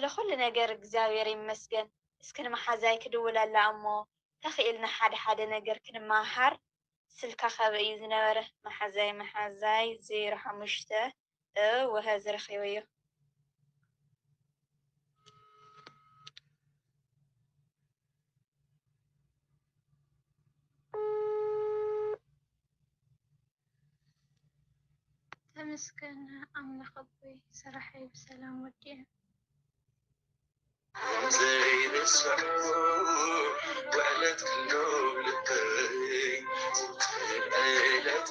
ስለኩሉ ነገር እግዚአብሔር ይመስገን። እስኪ ንመሓዛይ ክድውለላ እሞ ተኽኢልና ሓደ ሓደ ነገር ክንመሃር ስልካ ኸ እዩ ዝነበረ መሓዛይ 05 ወሀ ዝረኸበዮ ተመስገን አምላክ አቦይ ስራሕይ ብሰላም ወዲአ وعلت كلهم للدري عيلت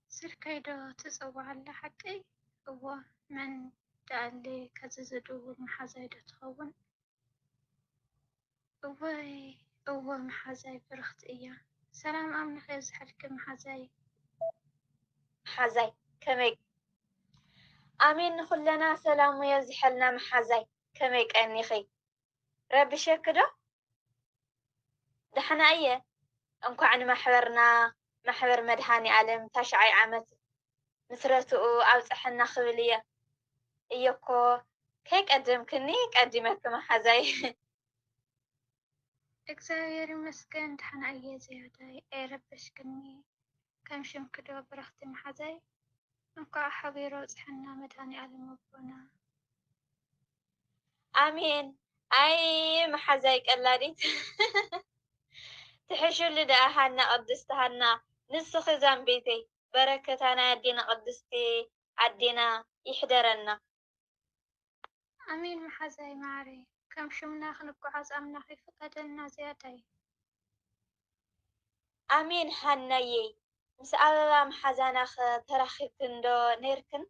سلكيدو تصوع على حقي هو من دالي كززدو محازايدو تخون هو محازاي برخت إياه سلام أمن خيز حلك محازاي كمي آمين كلنا سلام يزحلنا محازاي كميك أنيخي ربي شكرا دحنا أيه أنكو عن محور مدهاني عالم تشعي عمت مسرتو أوصحنا خبلية إيوكو كيك قدمكني قدمك محازاي እግዚአብሔር ይመስገን ደህና እየ ዝያዳይ ኣይረበሽክኒ ከም ሽም ክዶ በረኽቲ መሓዛይ እንኳ ሓቢሮ ፅሕና መድሃኒ ዓለም ኣቦና አሜን አይ መሓዛይ ቀላዲት ትሕሽሉ ደኣ ሃና ቅድስቲ ሃና ንስኺ ዛንቤተይ በረከታና ኣዴና ቅድስቲ ኣዴና ይሕደረና ኣሜን መሓዛይ ማዕረይ ከም ሽምና ክንጓዓዝ ኣምላኽ ይፍቀደልና ዝያዳይ አሜን ሃናዬ ምስ ኣበባ መሓዛና ኸ ተራኺብክን ዶ ነይርክን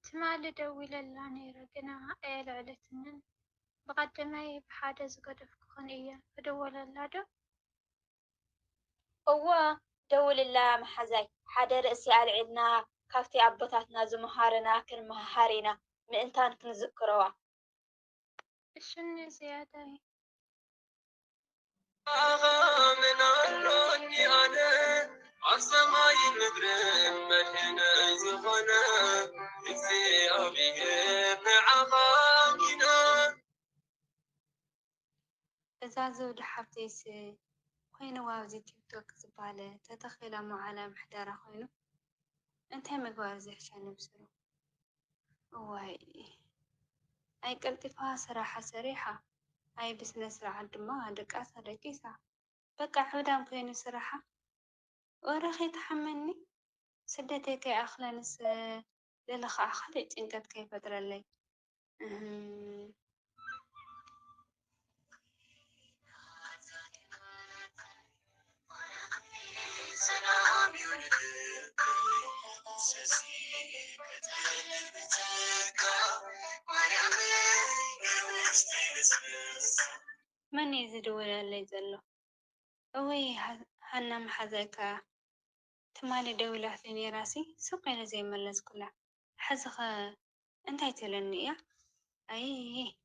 ትማሊ ደው ኢለላ ነይረ ግና ኣየልዕለትንን ብቐዳማይ ብሓደ ዝገደፍ ክኾን እየ ክድወለላ ዶ እዎ ደውልላ መሓዛይ ሓደ ርእሲ ኣልዒልና ካብቲ ኣቦታትና ዝመሃርና ክንመሃር ኢና ምእንታን ክንዝክረዋ እሽኒ ዝያዳይ من علوني أنا عالسماي مدرم مدهنا زغنا إزي أبيه بعقامنا إذا زود حفتيس خوينو واوزي تيك توك زبالة تتخيل معنا محدارة خوينو انت مقوار زي عشان بسرو واي أي قلتفها صراحة صريحة أي بسنة سرعة ما دقاسة دقيسة بقى حودام كينو صراحة ورخي تحملني سدتي كي أخلانس للخ أخلي تنقد كيف أدرى من يزيد ولا اللي يزله أوي هنا محزكة تمالي دولة ثاني راسي سوقي زي ملز كلها حزخة أنت هتلني يا أي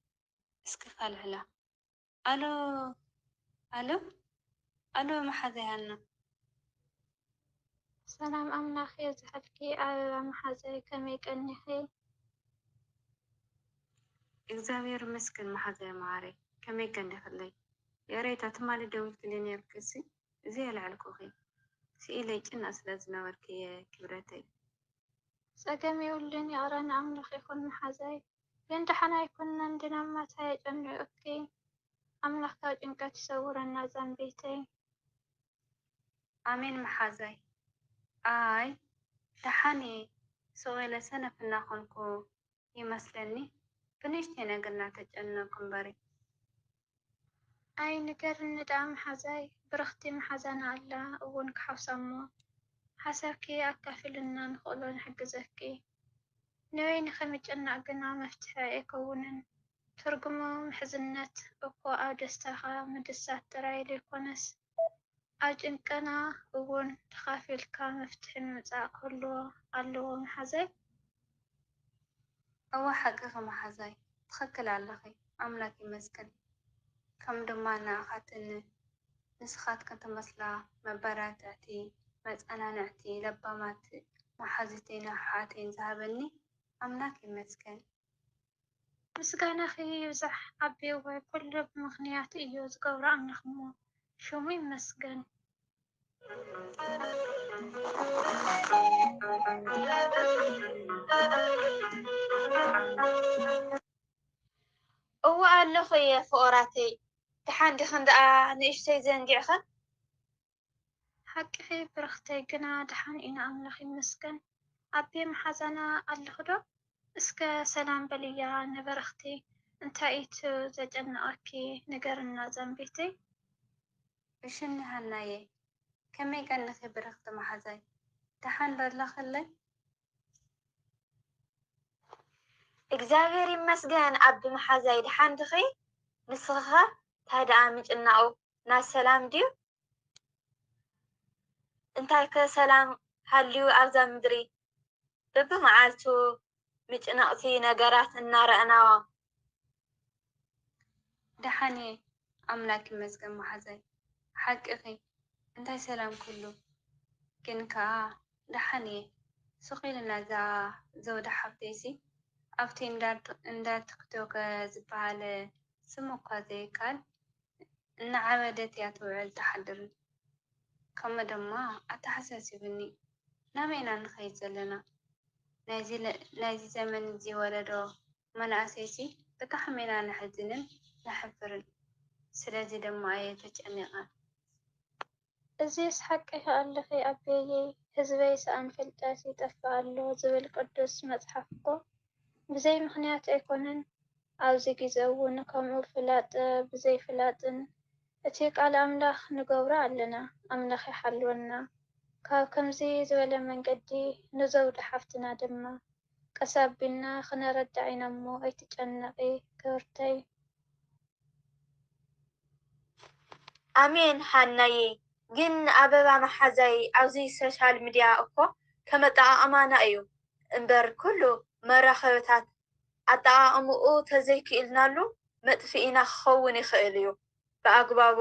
اسكي خالها ألو ألو محزي هنا سلام أملاخ يزحلكي أبا محازاي كميك أنيخي እግዚአብሔር ይመስገን መሓዘይ ማዕረይ ከመይ ገንደኽለይ የሬታ ትማሊ ደውል ክሊን የርክሲ እዚ የልዕልኩኺ ስኢለይ ጭና ስለ ዝነበርክየ ክብረተይ ፀገም የውልን የቕረን ኣምላኽ ይኹን መሓዛይ ግን ደሓና ይኩነን ድናማታ የጨንዑኪ ኣምላኽ ካብ ጭንቀት ይሰውረና ዛንቤተይ ኣሜን መሓዛይ ኣይ ደሓኒ ስቕለ ሰነፍ እናኾንኩ ይመስለኒ ብንእሽተይ ነገር እናተጨነኩ እምበሪ ኣይ ንገርኒ ደኣ መሓዛይ ብረኽቲ መሓዛና ኣላ እውን ክሓውሳ እሞ ሓሳብኪ ኣካፊልና ንኽእሎ ንሕግዘኪ ንበይኒ ከመጨናቕ ግና መፍትሒ ኣይከውንን ትርጉሙ ምሕዝነት እኮ ኣብ ደስታኻ ምድሳት ጥራይ ዘይኮነስ ኣብ ጭንቅና እውን ተኻፊልካ መፍትሒ ምምፃእ ክህልዎ ኣለዎ መሓዛይ እዋ ሓቂኸ መሓዛይ ትኽክል ኣለኺ ኣምላክ ይመስገን ከም ድማ ንኣኻትን ንስኻትክን ተመስላ መበራትዕቲ መፀናንዕቲ ለባማት መሓዝተይና ሓቴን ዝሃበኒ ኣምላክ ይመስገን። ምስጋናኺ ይብዛሕ ኣቤ ወይ ኩሉ ብምኽንያት እዩ ዝገብሮ ኣምላኽ እሞ ሽሙ ይመስገን። እዋ ኣለኹ እየ ፍቑራተይ ድሓን ዲኽን ደኣ ንእሽተይ ዘንጊዕኸን ሓቂኺ ብረኽተይ ግና ድሓን ኢና ኣምላኽ ይመስገን። ኣቤ መሓዛና ኣለኹ ዶ? እስከ ሰላም በልያ ነበረኽቲ እንታይ እቱ ዘጨነቐኪ ንገርና ዘንቤተይ? እሽኒ ሃናየ ከመይ ቀንኺ ብረኽቲ መሓዛይ ድሓን በላኸለይ? እግዚኣብሔር ይመስገን ኣቢ መሓዛይ ድሓን ዲኺ? ንስኻ እንታይ ደኣ ምጭናቑ ናይ ሰላም ድዩ? እንታይ ከ ሰላም ሃልዩ ኣብዛ ምድሪ በብመዓልቱ ምጭነቕቲ ነገራት እናረአና ድሓን እየ ኣምላክ ይመስገን መሓዛይ ሓቂኺ እንታይ ሰላም ኩሉ ግን ከዓ ድሓን እየ ስኺ ኢልና እዛ ዘውዳ ሓፍተይሲ ኣብቲ እንዳ ቲክቶክ ዝበሃል ስሙ እኳ ዘይከኣል እናዓበደት እያ ትውዕል ተሓድር። ከምኡ ድማ ኣተሓሳሲብኒ ናበይ ኢና ንኸይድ ዘለና? ናይዚ ዘመን እዚ ወለዶ መናእሰይሲ ብጣዕሚ ኢና ንሕዝንን ንሕፍርን። ስለዚ ድማ እየ ተጨኒቐ። እዚስ ሓቂ ኣለኺ ኣቤየ ህዝበይ ሰኣን ፍልጠት ይጠፍእ ኣሎ ዝብል ቅዱስ መፅሓፍ እኮ ብዘይ ምኽንያት ኣይኮነን። ኣብዚ ግዜ እውን ከምኡ ፍላጥ ብዘይፍላጥን እቲ ቃል ኣምላኽ ንገብሮ ኣለና። ኣምላኽ ይሓልወና። ካብ ከምዚ ዝበለ መንገዲ ንዘውዳ ሓፍትና ድማ ቀስ ኣቢልና ክነረዳእ ኢና እሞ ኣይትጨነቂ ክብርተይ። ኣሜን ሃናየ ግን ኣበባ መሓዛይ ኣብዚ ሶሻል ሚድያ እኮ ከመጠቓቕማና እዩ እምበር ኩሉ መራኸብታት ኣጠቓቕምኡ ተዘይክኢልናሉ መጥፊእና ክኸውን ይኽእል እዩ። ብኣግባቡ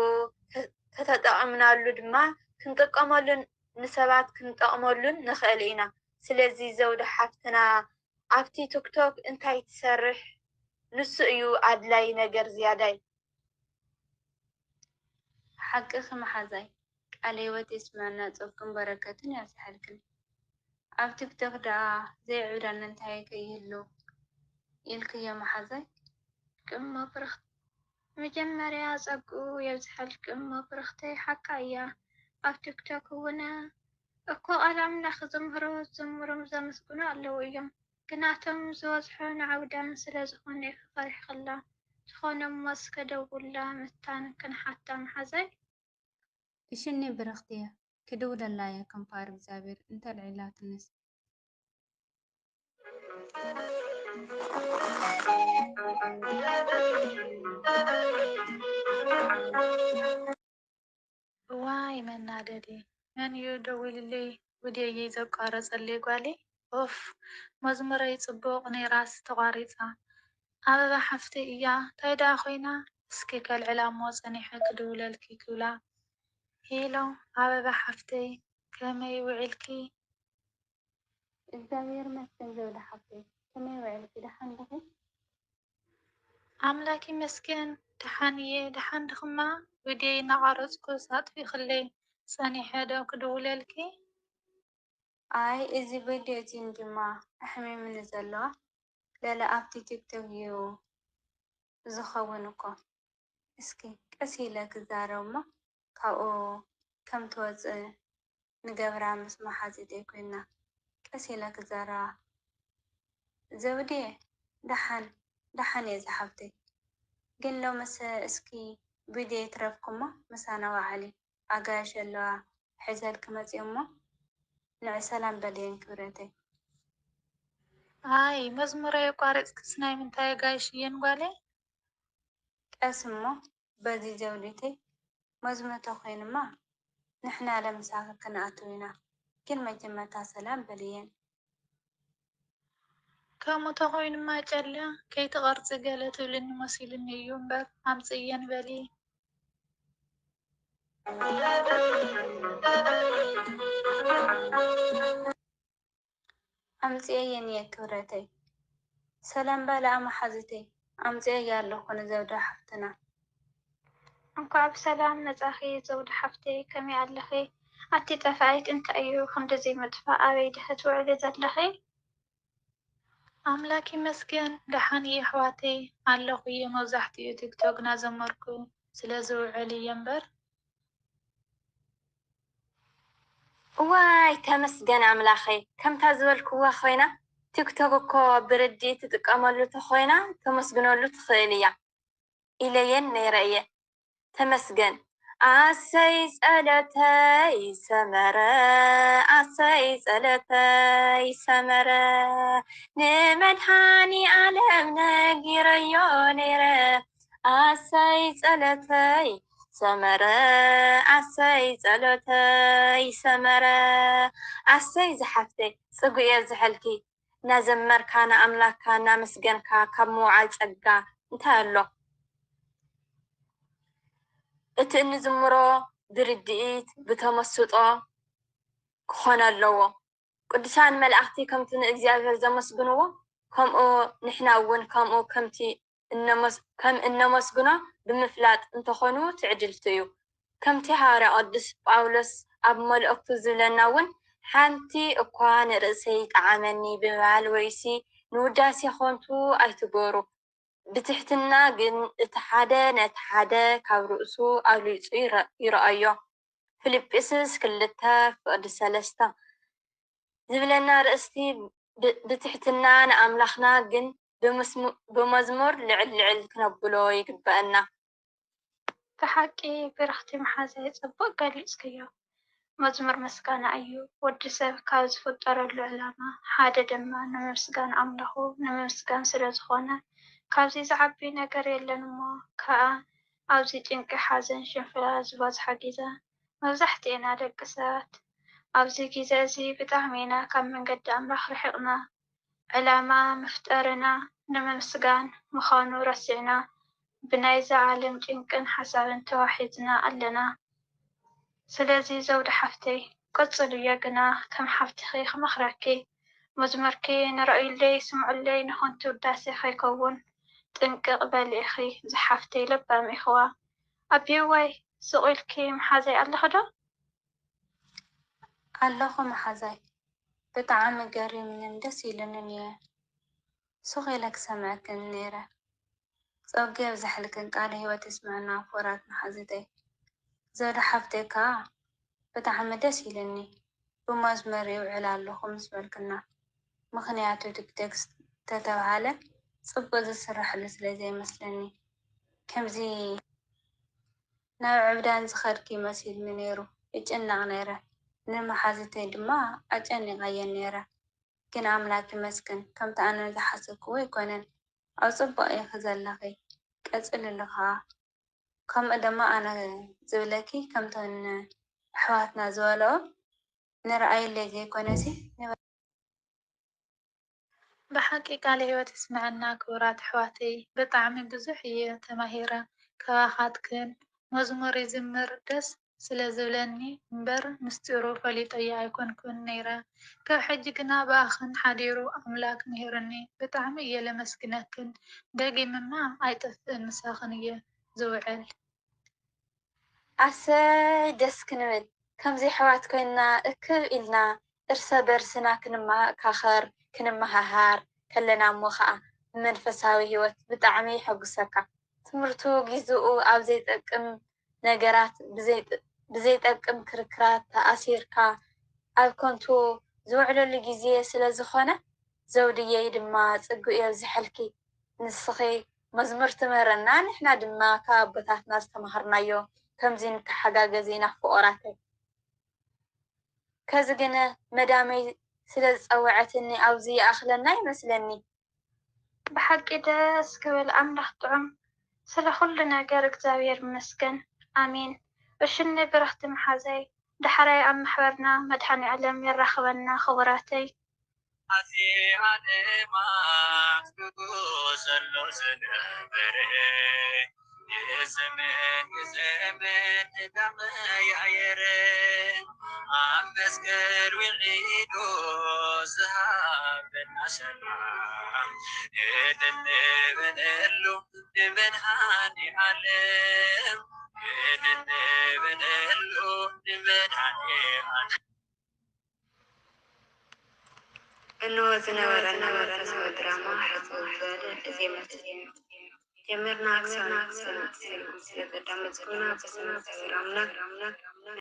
ተተጠቒምናሉ ድማ ክንጥቀመሉን ንሰባት ክንጠቕመሉን ንኽእል ኢና። ስለዚ ዘውዳ ሓፍትና ኣብቲ ቲክቶክ እንታይ ትሰርሕ ንሱ እዩ ኣድላይ ነገር ዝያዳይ። ሓቂኺ መሓዛይ ቃለ ህይወት ይስማዕና ፀጉን በረከትን ያብዝሓልክን። ኣብ ቲክቶክ ደኣ ዘይዕብዳን እንታይ ከይህሉ ኢልክዮ መሓዛይ? ቅሞ ብርኽቲ መጀመርያ ፀጉኡ የብዝሓልክ እሞ ብርኽተይ ሓቃ እያ። ኣብ ቲክቶክ እውን እኮ ቃል ኣምላኽ ዘምህሩ ዝዘምሩን ዘመስግኑ ኣለዉ እዮም። ግናቶም ዝበዝሑ ንዓውዳን ስለ ዝኾነ ክፈሪሕኽላ ዝኾነ እሞስ ከደውላ ምታን ክንሓታ መሓዛይ? እሽኒ ብረኽቲ እያ ክድውለላ እያ ከምፓር እግዚኣብሔር እንተልዒላ ትንስ ዋይ መናደዲ! መን እዩ ደው ኢሉለይ ወዲየይ ዘቋረፀለይ ጓሌ? ኦፍ መዝሙረይ ፅቡቕ ነይራስ ተቋሪፃ። ኣበባ ሓፍተይ እያ እንታይ ደኣ ኮይና? እስኪ ከልዕላ እሞ ፀኒሐ ክድውለልኪ ክብላ። ሄሎ ኣበባ ሓፍተይ ከመይ ውዒልኪ? እግዚኣብሔር ይመስገን ዘውዳ ሓፍተይ ከመይ ውዕልኪ ድሓን ዲኺ? ኣምላክ ይመስገን ድሓን እየ። ድሓን ዲኽማ? ቪድዮይ እናቐረፅኩ ኣጥፊኡኽለይ ፀኒሐ ዶ ክድውለልኪ? ኣይ እዚ ቪድዮ እዚ ድማ ኣሕሚምኒ ዘለዋ ለለ ኣብቲ ቲክቶክ እዩ ዝኸውን እኮ። እስኪ ቀስ ኢለ ክዛረብ እሞ ካብኡ ከም ትወፅእ ንገብራ ምስ መሓዚተይ ኮይና ቀስ ኢለ ክዛረባ። ዘውድየ ድሓን እየ ዝሓፍተይ ግን ሎመሰ እስኪ ቪድዮ ትረፍኩሞ ምሳና ባዕሊ ኣጋይሽ ኣለዋ ሒዘልክ መፂኡ እሞ ንዕ ሰላም በልየን ክብረተይ። ኣይ መዝሙረይ ኣቋሪፅክስ ናይ ምንታይ ጋይሽ እየን ጓሌ? ቀስ እሞ በዚ ዘውዲተይ መዝሙር ተኮይኑማ ንሕና ለምሳኺ ክንኣትው ኢና ግን መጀመርታ ሰላም በልየን። ከምኡ ተኾይኑማ ጨላ ከይትቐርፂ ገለ ትብልኒ መሲሉኒ እዩ እምበር ኣምፅየን በሊ። أمزي يني كورتي سلام بلا أما حزتي أمزي يالله كون زودا حفتنا እንኳዕ ብሰላም መጻኺ ዘውዲ ሓፍተይ ከመይ ኣለኺ? ኣቲ ጠፋኢት እንታይ እዩ ክንዲዚ ምጥፋእ ኣበይ ድኸ ትውዕሊ ዘለኺ? ኣምላክ ይመስገን ደሓን እየ ኣሕዋተይ ኣለኹ እየ መብዛሕትኡ ቲክቶክ እናዘመርኩ ስለ ዝውዕል እየ እምበር ዋይ ተመስገን ኣምላኸይ ከምታ ዝበልክዋ ኮይና ቲክቶክ እኮ ብርዲ ትጥቀመሉ ተኮይና ተመስግነሉ ትኽእል እያ ኢለየን ነይረ እየ ተመስገን ኣሰይ ጸለተይ ሰመረ ኣሰይ ጸለተይ ሰመረ ንመድሃኒ ዓለም ነጊረዮ ነይረ ኣሰይ ጸለተይ ሰመረ ኣሰይ ጸለተይ ሰመረ ኣሰይ ዝሓፍተይ ጽጉየ ዝሕልኪ እናዘመርካ ንኣምላክካ እናመስገንካ ካብ ምውዓል ጸጋ እንታይ ኣሎ እቲ እንዝምሮ ብርድኢት ብተመስጦ ክኾን ኣለዎ ቅዱሳን መላእኽቲ ከምቲ ንእግዚኣብሔር ዘመስግንዎ ከምኡ ንሕና እውን ከምኡ ከም እነመስግኖ ብምፍላጥ እንተኾኑ ትዕድልቲ እዩ ከምቲ ሃዋርያ ቅዱስ ጳውሎስ ኣብ መልእክቱ ዝብለና እውን ሓንቲ እኳ ንርእሰይ ጣዕመኒ ብምባል ወይሲ ንውዳሴ ኾንቱ ኣይትገሩ ብትሕትና ግን እቲ ሓደ ነቲ ሓደ ካብ ርእሱ ኣብሊፁ ይረአዮ ፊልጵስዩስ 2:3 ዝብለና ርእስቲ ብትሕትና ንኣምላኽና ግን ብመዝሙር ልዕል ልዕል ክነብሎ ይግበአና ብሓቂ ብረኽቲ መሓዘይ ጽቡቕ ገሊጽክዮ መዝሙር ምስጋና እዩ ወዲ ሰብ ካብ ዝፍጠረሉ ዕላማ ሓደ ድማ ንምስጋን ኣምላኹ ንምስጋን ስለ ዝኾነ ካብዚ ዝዓቢ ነገር የለን እሞ ከዓ ኣብዚ ጭንቂ ሓዘን ሽንፍላ ዝበዝሖ ግዜ መብዛሕትኤና ደቂ ሰባት ኣብዚ ግዜ እዚ ብጣዕሚ ኢና ካብ መንገዲ ኣምላኽ ርሒቕና ዕላማ ምፍጠርና ንምምስጋን ምዃኑ ረሲዕና ብናይዚ ዓለም ጭንቅን ሓሳብን ተዋሒዝና ኣለና ስለዚ ዘውዲ ሓፍተይ ቅፅል እየ ግና ከም ሓፍትኺ ክመኽረኪ መዝሙርኪ ንረአዩለይ ስምዑለይ ንኾንቲ ውዳሴ ከይከውን ጥንቅቕ በሊ ኢኺ ዝሓፍተይ ልባም ኢኽዋ ኣቢዋይ ስቑኢልኪ መሓዘይ ኣለኹ ዶ? ኣለኹ መሓዛይ ብጣዕሚ ገሪምንን ደስ ኢሉንን እየ ስቕ ኢለ ክሰምዐክን ነይረ ፀውጊ ኣብዝሕልክን ቃል ህይወት ይስምዐና ፍቑራት መሓዝተይ ዘውዲ ሓፍተይ ከዓ ብጣዕሚ ደስ ኢሉኒ ብመዝሙር ይውዕል ኣለኹ ምስ በልክና ምኽንያቱ ቲክቶክ ተተባሃለ ጽቡቕ ዝስራሕሉ ስለ ዘይመስለኒ ከምዚ ናብ ዕብዳን ዝኸድኪ መሲልኒ ነይሩ ይጭነቕ ነይረ ንመሓዝተይ ድማ ኣጨኒቐየን ነይረ ግን ኣምላክ ይመስገን ከምቲ ኣነ ዝሓሰብክዎ ኣይኮነን ኣብ ጽቡቕ ኢኺ ዘለኺ ቀጽልሉ ከዓ ከምኡ ድማ ኣነ ዝብለኪ ከምተን ኣሕዋትና ዝበልኦ ንረኣዩለይ ዘይኮነሲ ብሓቂ ቃል ህይወት ይስምዐና ክቡራት ኣሕዋተይ ብጣዕሚ ብዙሕ እየ ተማሂረ ካባኻትክን መዝሙር ይዝምር ደስ ስለ ዝብለኒ እምበር ምስጢሩ ፈሊጠዮ ኣይኮንኩን ነይረ ካብ ሕጂ ግና ብኣኽን ሓዲሩ ኣምላክ ምሂርኒ ብጣዕሚ እየ ለመስግነክን ደጊምማ ኣይጠፍእን ምሳኽን እየ ዝውዕል ኣሰይ ደስ ክንብል ከምዚ ኣሕዋት ኮይንና እክብ ኢልና እርሰ በርስና ክንመካኸር ክንመሃሃር ከለና እሞ ከዓ መንፈሳዊ ህይወት ብጣዕሚ ይሐጉሰካ ትምህርቱ ግዚኡ ኣብ ዘይጠቅም ነገራት ብዘይጠቅም ክርክራት ተኣሲርካ ኣብ ከንቱ ዝውዕለሉ ግዜ ስለ ዝኾነ ዘውድየይ ድማ ጽጉእ እየ ዝሕልኪ ንስኺ መዝሙር ትምህረና ንሕና ድማ ካብ ኣቦታትና ዝተምሃርናዮ ከምዚ ንተሓጋገዝ ኢና ፍቑራተይ ከዚ ግነ መዳመይ ስለ ዝፀወዐትኒ ኣብዚ ይኣኽለና ይመስለኒ ብሓቂ ደስ ክብል ኣምላኽ ጥዑም ስለ ኩሉ ነገር እግዚኣብሔር ይመስገን ኣሚን እሽኒ ብረኽቲ መሓዘይ ድሕራይ ኣብ ማሕበርና መድሓኒ ዓለም ይራኸበና ክቡራተይ ኣዚ ዓለማት ዘሎ ዝነበረ የዘመን ንዳመያየረ مسكر والعيدو زهابنا سلام إذن بنقلو من هاني علم إذن بنقلو من هاني علم إنه زنورنا ورنا دراما حتى زي ما جمرنا أكثر سنة سنة سنة دام تكون بسنة رامنا